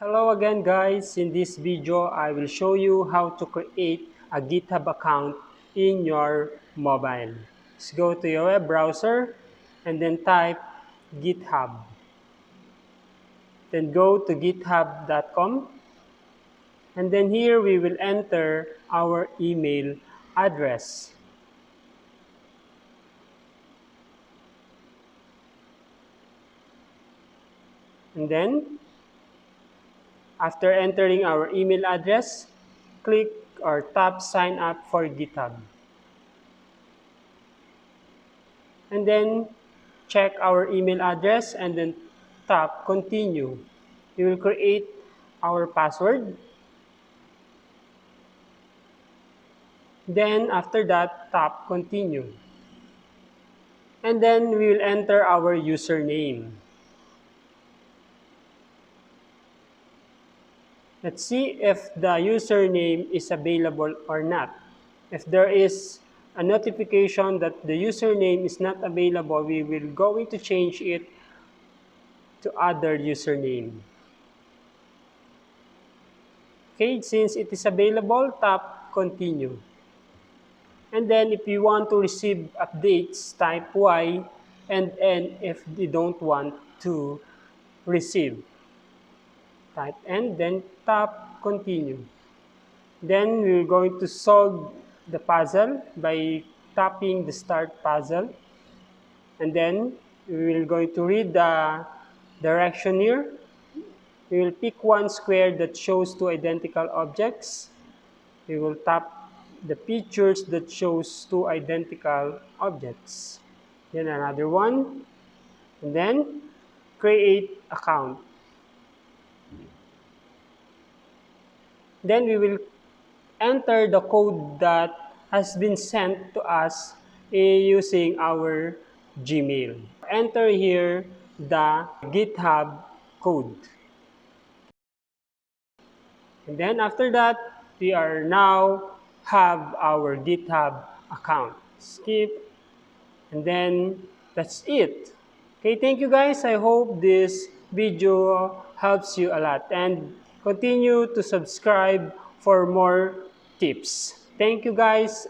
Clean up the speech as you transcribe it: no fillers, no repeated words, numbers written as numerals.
Hello again guys, in this video I will show you how to create a GitHub account in your mobile. Let's go to your web browser and then type GitHub. Then go to github.com and then here we will enter our email address. And then after entering our email address, click or tap sign up for GitHub. And then check our email address and then tap continue. We will create our password. Then after that, tap continue. And then we will enter our username. Let's see if the username is available or not. If there is a notification that the username is not available, we will going to change it to other username. Okay, since it is available, tap continue. And then if you want to receive updates, type Y and N if you don't want to receive. Type N, then tap continue. Then we're going to solve the puzzle by tapping the start puzzle. And then we will going to read the direction here. We will pick one square that shows two identical objects. We will tap the pictures that shows two identical objects. Then another one. And then create account. Then we will enter the code that has been sent to us using our Gmail. Enter here the GitHub code. And then after that, we are now have our GitHub account. Skip. And then that's it. Okay, thank you guys. I hope this video helps you a lot. And continue to subscribe for more tips. Thank you guys.